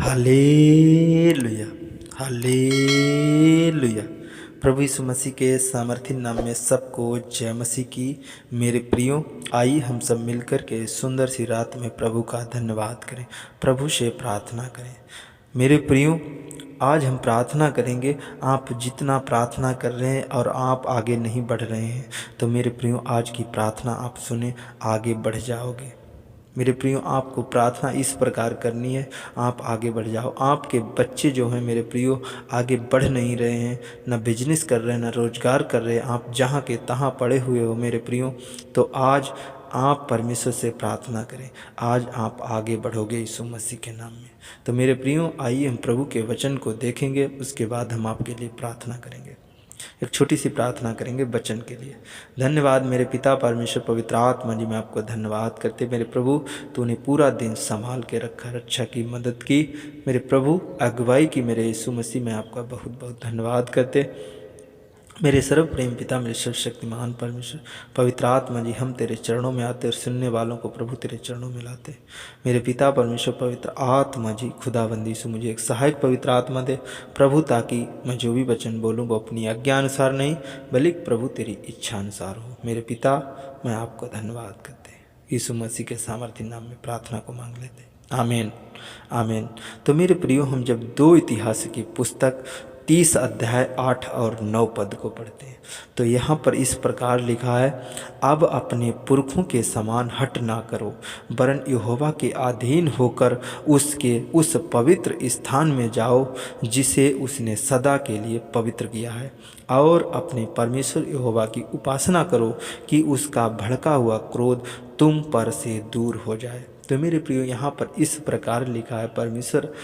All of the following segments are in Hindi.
Hallelujah, hallelujah. प्रभु यीशु मसीह के सामर्थ्य नाम में सबको जय मसीह की। मेरे प्रियो, आइए हम सब मिलकर के सुंदर सी रात में प्रभु का धन्यवाद करें, प्रभु से प्रार्थना करें। मेरे प्रियो, आज हम प्रार्थना करेंगे। आप जितना प्रार्थना कर रहे हैं और आप आगे नहीं बढ़ रहे हैं, तो मेरे प्रियो आज की प्रार्थना आप सुने, आगे बढ़ जाओगे। मेरे प्रियो, आपको प्रार्थना इस प्रकार करनी है, आप आगे बढ़ जाओ। आपके बच्चे जो हैं मेरे प्रियो आगे बढ़ नहीं रहे हैं, ना बिजनेस कर रहे हैं, ना रोजगार कर रहे हैं, आप जहाँ के तहाँ पड़े हुए हो मेरे प्रियो। तो आज आप परमेश्वर से प्रार्थना करें, आज आप आगे बढ़ोगे यीशु मसीह के नाम में। तो मेरे प्रियो, आइए हम प्रभु के वचन को देखेंगे, उसके बाद हम आपके लिए प्रार्थना करेंगे। एक छोटी सी प्रार्थना करेंगे वचन के लिए। धन्यवाद मेरे पिता परमेश्वर पवित्र आत्मा जी, मैं आपको धन्यवाद करते। मेरे प्रभु, तूने पूरा दिन संभाल के रखा, रक्षा की मदद की मेरे प्रभु, अगुवाई की मेरे यीशु मसीह, मैं आपका बहुत बहुत धन्यवाद करते। मेरे सर्व प्रेम पिता, मेरे सर्वशक्तिमान परमेश्वर पवित्र आत्मा जी, हम तेरे चरणों में आते और सुनने वालों को प्रभु तेरे चरणों में लाते। मेरे पिता परमेश्वर पवित्र आत्मा जी, खुदाबंदी से मुझे एक सहायक पवित्र आत्मा दे प्रभु, ताकि मैं जो भी वचन बोलूँ वो अपनी आज्ञा अनुसार नहीं, बल्कि प्रभु तेरी इच्छा अनुसार हो। मेरे पिता, मैं आपको धन्यवाद करते, यीशु मसीह के सामर्थ्य नाम में प्रार्थना को मांग लेते, आमीन, आमीन। तो मेरे प्रियो, हम जब 2 इतिहास की पुस्तक 30 अध्याय 8 और 9 पद को पढ़ते हैं, तो यहाँ पर इस प्रकार लिखा है, अब अपने पुरखों के समान हट ना करो, वरन यहोवा के अधीन होकर उसके उस पवित्र स्थान में जाओ जिसे उसने सदा के लिए पवित्र किया है, और अपने परमेश्वर यहोवा की उपासना करो कि उसका भड़का हुआ क्रोध तुम पर से दूर हो जाए। तो मेरे प्रियो, यहाँ पर इस प्रकार लिखा है, परमेश्वर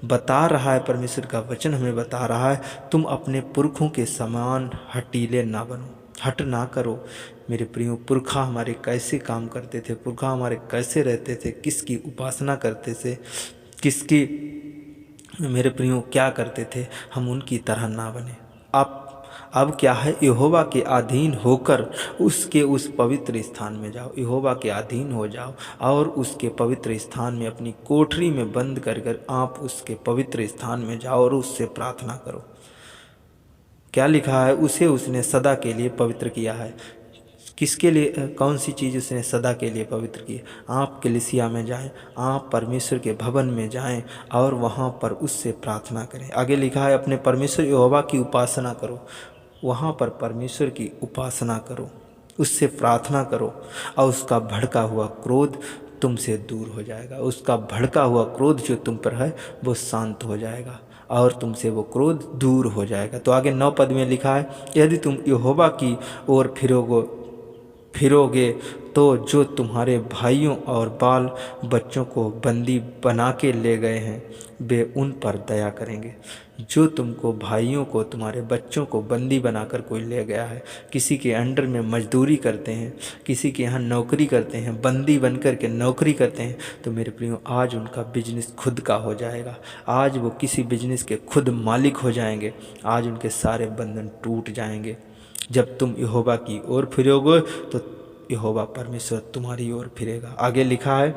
बता रहा है, परमेश्वर का वचन हमें बता रहा है, तुम अपने पुरखों के समान हटीले ना बनो, हट ना करो। मेरे प्रियो, पुरखा हमारे कैसे काम करते थे, पुरखा हमारे कैसे रहते थे, किसकी उपासना करते थे, किसकी मेरे प्रियो क्या करते थे, हम उनकी तरह ना बने। अब क्या है, यहोवा के अधीन होकर उसके उस पवित्र स्थान में जाओ, यहोवा के अधीन हो जाओ और उसके पवित्र स्थान में अपनी कोठरी में बंद कर कर आप उसके पवित्र स्थान में जाओ और उससे प्रार्थना करो। क्या लिखा है, उसे उसने सदा के लिए पवित्र किया है। किसके लिए, कौन सी चीज़ उसने सदा के लिए पवित्र की? आप कलीसिया में जाएं, आप परमेश्वर के भवन में जाएं और वहाँ पर उससे प्रार्थना करें। आगे लिखा है, अपने परमेश्वर यहोवा की उपासना करो, वहाँ पर परमेश्वर की उपासना करो, उससे प्रार्थना करो और उसका भड़का हुआ क्रोध तुमसे दूर हो जाएगा। उसका भड़का हुआ क्रोध जो तुम पर है वो शांत हो जाएगा और तुमसे वो क्रोध दूर हो जाएगा। तो आगे 9 पद में लिखा है, यदि तुम यहोवा की ओर फिरोगे तो जो तुम्हारे भाइयों और बाल बच्चों को बंदी बना के ले गए हैं वे उन पर दया करेंगे। जो तुमको भाइयों को, तुम्हारे बच्चों को बंदी बनाकर कोई ले गया है, किसी के अंडर में मजदूरी करते हैं, किसी के यहाँ नौकरी करते हैं, बंदी बनकर के नौकरी करते हैं, तो मेरे प्रियो आज उनका बिजनेस खुद का हो जाएगा। आज वो किसी बिजनेस के खुद मालिक हो जाएंगे। आज उनके सारे बंधन टूट जाएंगे। जब तुम यहोवा की ओर फिरोगे तो यहोवा परमेश्वर तुम्हारी ओर फिरेगा। आगे लिखा है,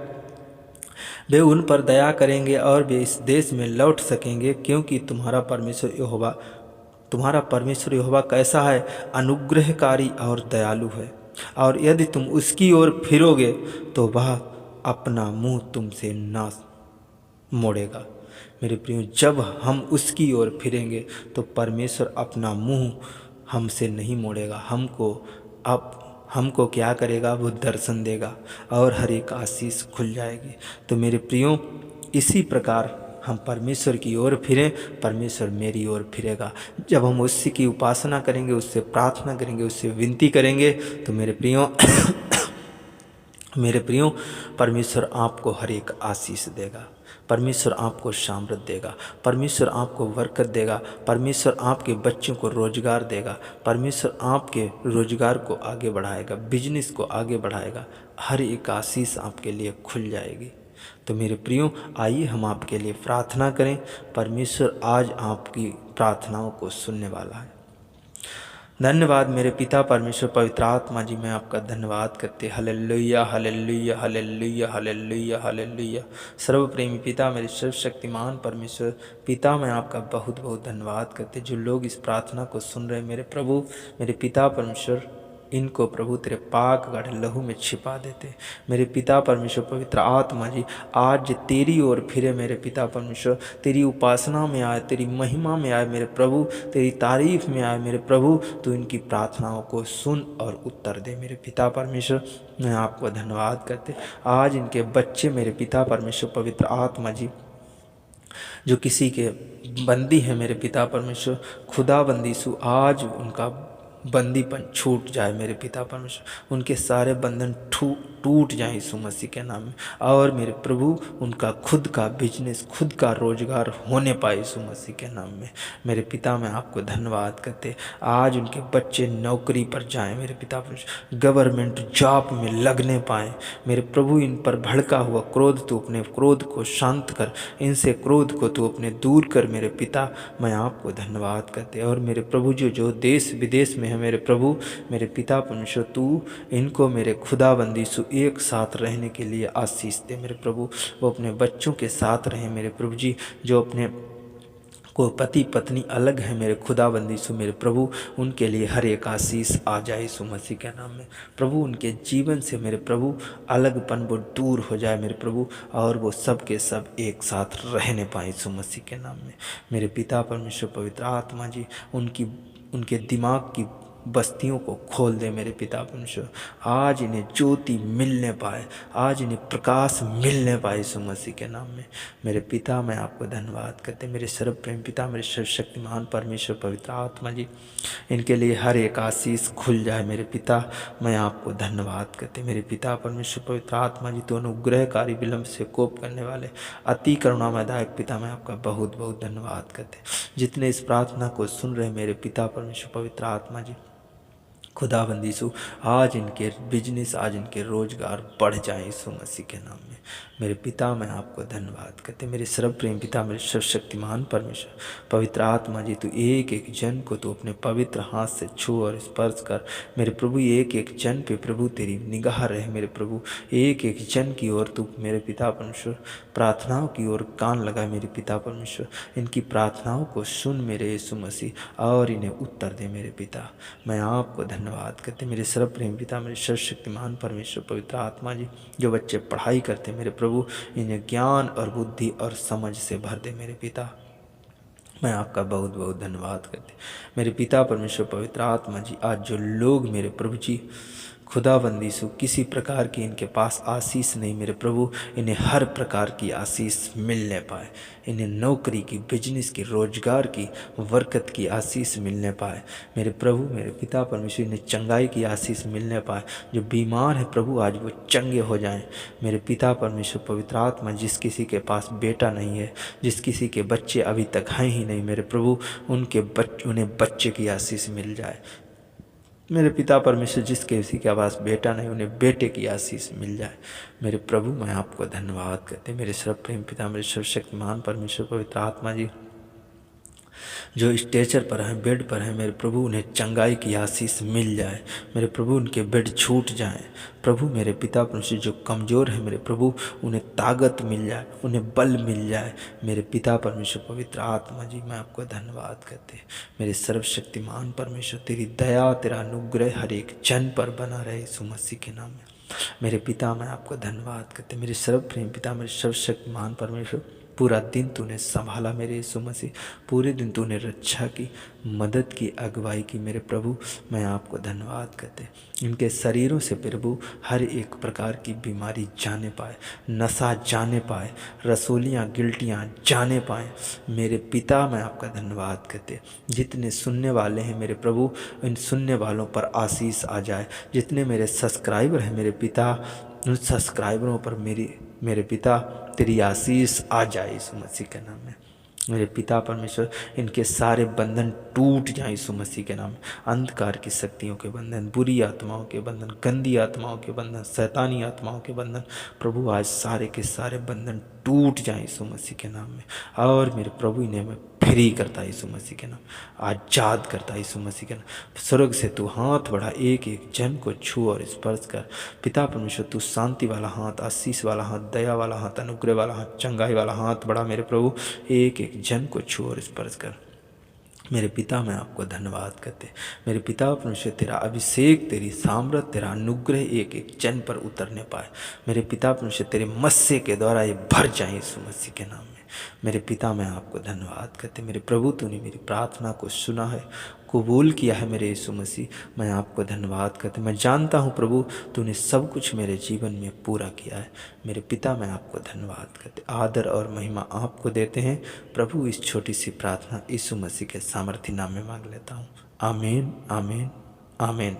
वे उन पर दया करेंगे और वे इस देश में लौट सकेंगे, क्योंकि तुम्हारा परमेश्वर यहोवा कैसा है, अनुग्रहकारी और दयालु है, और यदि तुम उसकी ओर फिरोगे तो वह अपना मुंह तुमसे ना मोड़ेगा। मेरे प्रियो, जब हम उसकी ओर फिरेंगे तो परमेश्वर अपना मुंह हमसे नहीं मोड़ेगा, हमको क्या करेगा, वो दर्शन देगा और हर एक आशीष खुल जाएगी। तो मेरे प्रियो, इसी प्रकार हम परमेश्वर की ओर फिरें, परमेश्वर मेरी ओर फिरेगा। जब हम उसी की उपासना करेंगे, उससे प्रार्थना करेंगे, उससे विनती करेंगे, तो मेरे प्रियो परमेश्वर आपको हर एक आशीष देगा, परमेश्वर आपको सामर्थ देगा, परमेश्वर आपको बरकत देगा, परमेश्वर आपके बच्चों को रोजगार देगा, परमेश्वर आपके रोजगार को आगे बढ़ाएगा, बिजनेस को आगे बढ़ाएगा, हर एक आशीष आपके लिए खुल जाएगी। तो मेरे प्रियो, आइए हम आपके लिए प्रार्थना करें। परमेश्वर आज आपकी प्रार्थनाओं को सुनने वाला है। धन्यवाद मेरे पिता परमेश्वर पवित्र आत्मा जी, मैं आपका धन्यवाद करते। Hallelujah hallelujah hallelujah hallelujah hallelujah. सर्व प्रेमी पिता मेरे सर्वशक्तिमान परमेश्वर पिता, मैं आपका बहुत बहुत धन्यवाद करते। जो लोग इस प्रार्थना को सुन रहे मेरे प्रभु मेरे पिता परमेश्वर, इनको प्रभु तेरे पाक गढ़ लहू में छिपा देते। मेरे पिता परमेश्वर पवित्र आत्मा जी, आज तेरी ओर फिरे मेरे पिता परमेश्वर, तेरी उपासना में आए, तेरी महिमा में आए मेरे प्रभु, तेरी तारीफ में आए मेरे प्रभु। तू इनकी प्रार्थनाओं को सुन और उत्तर दे मेरे पिता परमेश्वर, मैं आपको धन्यवाद करते। आज इनके बच्चे मेरे पिता परमेश्वर पवित्र आत्मा जी, जो किसी के बंदी है मेरे पिता परमेश्वर, खुदा बंदीसु आज उनका बंदीपन छूट जाए मेरे पिता परमेश्वर, उनके सारे बंधन टूट जाए यीशु मसीह के नाम में। और मेरे प्रभु उनका खुद का बिजनेस, खुद का रोजगार होने पाए यीशु मसीह के नाम में। मेरे पिता, मैं आपको धन्यवाद करते। आज उनके बच्चे नौकरी पर जाएं मेरे पिता परमेश्वर, गवर्नमेंट जॉब में लगने पाएँ मेरे प्रभु। इन पर भड़का हुआ क्रोध, तू अपने क्रोध को शांत कर, इनसे क्रोध को तू अपने दूर कर मेरे पिता, मैं आपको धन्यवाद करते। और मेरे प्रभु जो देश विदेश में है मेरे प्रभु मेरे पिता परमेश्वर, तू इनको मेरे खुदाबंदी सु एक साथ रहने के लिए आशीष दे मेरे प्रभु। वो अपने बच्चों के साथ रहें मेरे प्रभु जी। जो अपने को पति पत्नी अलग है मेरे खुदाबंदी सु मेरे प्रभु, उनके लिए हर एक आशीष आ जाए यीशु मसीह के नाम में। प्रभु उनके जीवन से मेरे प्रभु अलगपन वो दूर हो जाए मेरे प्रभु, और वो सब के सब एक साथ रहने पाए यीशु मसीह के नाम में। मेरे पिता परमेश्वर पवित्र आत्मा जी, उनके दिमाग की बस्तियों को खोल दे मेरे पिता परमेश्वर। आज इन्हें ज्योति मिलने पाए, आज इन्हें प्रकाश मिलने पाए यीशु मसीह के नाम में। मेरे पिता, मैं आपको धन्यवाद करते। मेरे सर्व प्रेम पिता, मेरे सर्वशक्तिमान परमेश्वर पवित्र आत्मा जी, इनके लिए हर एक आशीष खुल जाए मेरे पिता, मैं आपको धन्यवाद करते। मेरे पिता परमेश्वर पवित्र आत्मा जी, तो अनुग्रहकारी विलंब से कोप करने वाले अति करुणामयदायक पिता, मैं आपका बहुत बहुत धन्यवाद करते। जितने इस प्रार्थना को सुन रहे मेरे पिता परमेश्वर पवित्र आत्मा जी, खुदाबंदी सु आज इनके बिजनेस, आज इनके रोजगार बढ़ जाए यीशु मसीह के नाम में। मेरे पिता, मैं आपको धन्यवाद करते। मेरे सर्व प्रेम पिता, मेरे सर्वशक्तिमान परमेश्वर पवित्र आत्मा जी, तू एक एक जन को तू अपने पवित्र हाथ से छू और स्पर्श कर मेरे प्रभु। एक एक जन पे प्रभु तेरी निगाह रहे मेरे प्रभु। एक एक जन की ओर तू मेरे पिता परमेश्वर प्रार्थनाओं की ओर कान लगाए मेरे पिता परमेश्वर। इनकी प्रार्थनाओं को सुन मेरे यीशु मसीह, और इन्हें उत्तर दे मेरे पिता, मैं आपको धन्यवाद करते। मेरे सर्व प्रेम पिता, मेरे सर्वशक्तिमान परमेश्वर पवित्र आत्मा जी, जो बच्चे पढ़ाई करते मेरे प्रभु, इन्हें ज्ञान और बुद्धि और समझ से भर दे मेरे पिता, मैं आपका बहुत बहुत धन्यवाद करते। मेरे पिता परमेश्वर पवित्र आत्मा जी, आज जो लोग मेरे प्रभु जी खुदाबंदी सु किसी प्रकार की इनके पास आशीष नहीं मेरे प्रभु, इन्हें हर प्रकार की आशीष मिलने पाए। इन्हें नौकरी की, बिजनेस की, रोजगार की, बरकत की आशीष मिलने पाए मेरे प्रभु मेरे पिता परमेश्वर। इन्हें चंगाई की आशीष मिलने पाए। जो बीमार है प्रभु, आज वो चंगे हो जाएं मेरे पिता परमेश्वर पवित्र आत्मा। जिस किसी के पास बेटा नहीं है, जिस किसी के बच्चे अभी तक हैं ही नहीं मेरे प्रभु, उन्हें बच्चे की आशीष मिल जाए मेरे पिता परमेश्वर। जिस किसी के पास बेटा नहीं, उन्हें बेटे की आशीष मिल जाए मेरे प्रभु, मैं आपको धन्यवाद करते। मेरे सर्व प्रेम पिता, मेरे सर्वशक्तिमान परमेश्वर पवित्र आत्मा जी, जो स्टेचर पर हैं, बेड पर हैं मेरे प्रभु, उन्हें चंगाई की आशीष मिल जाए मेरे प्रभु। उनके बेड छूट जाएं प्रभु मेरे पिता परमेश्वर। जो कमज़ोर है मेरे प्रभु, उन्हें ताकत मिल जाए, उन्हें बल मिल जाए मेरे पिता परमेश्वर पवित्र आत्मा जी, मैं आपको धन्यवाद करते। मेरे सर्वशक्तिमान परमेश्वर, तेरी दया, तेरा अनुग्रह हर एक जन पर बना रहे यीशु मसीह के नाम में। मेरे पिता, मैं आपको धन्यवाद करते। मेरे सर्व प्रेम पिता, मेरे सर्वशक्तिमान परमेश्वर, पूरा दिन तूने संभाला मेरे यीशु मसीह, पूरे दिन तूने रक्षा की, मदद की, अगुवाई की मेरे प्रभु, मैं आपको धन्यवाद करते। इनके शरीरों से प्रभु हर एक प्रकार की बीमारी जाने पाए, नशा जाने पाए, रसोलियाँ गिल्टियाँ जाने पाए मेरे पिता, मैं आपका धन्यवाद करते। जितने सुनने वाले हैं मेरे प्रभु, इन सुनने वालों पर आशीष आ जाए। जितने मेरे सब्सक्राइबर हैं मेरे पिता, उन सब्सक्राइबरों पर मेरे पिता तेरी आशीष आ जाए यीशु मसीह के नाम में। मेरे पिता परमेश्वर, इनके सारे बंधन टूट जाएं यीशु मसीह के नाम में। अंधकार की शक्तियों के बंधन, बुरी आत्माओं के बंधन, गंदी आत्माओं के बंधन, शैतानी आत्माओं के बंधन, प्रभु आज सारे के सारे बंधन टूट जाएं यीशु मसीह के नाम में। और मेरे प्रभु इन्हें मैं फ्री करता यीशु मसीह के नाम, आजाद करता यीशु मसीह के नाम। स्वर्ग से तू हाथ बढ़ा, एक एक जन को छू और स्पर्श कर। पिता परमेश्वर, तू शांति वाला हाथ, आशीष वाला हाथ, दया वाला हाथ, अनुग्रह वाला हाथ, चंगाई वाला हाथ बढ़ा मेरे प्रभु, एक एक जन को छू और स्पर्श कर। मेरे पिता, मैं आपको धन्यवाद करते। मेरे पिता परमेश्वर, तेरा अभिषेक, तेरी सामर्थ, तेरा अनुग्रह एक एक जन पर उतरने पाए। मेरे पिता परमेश्वर, तेरे मस्से के द्वारा ये भर जाए यीशु मसीह के नाम में। मेरे पिता, मैं आपको धन्यवाद करते। मेरे प्रभु, तूने मेरी प्रार्थना को सुना है, कबूल किया है मेरे यीशु मसीह। मैं आपको धन्यवाद करते। मैं जानता हूँ प्रभु, तूने सब कुछ मेरे जीवन में पूरा किया है। मेरे पिता, मैं आपको धन्यवाद करते, आदर और महिमा आपको देते हैं प्रभु। इस छोटी सी प्रार्थना यीशु मसीह के सामर्थी नाम में मांग लेता हूँ। आमीन, आमीन, आमीन।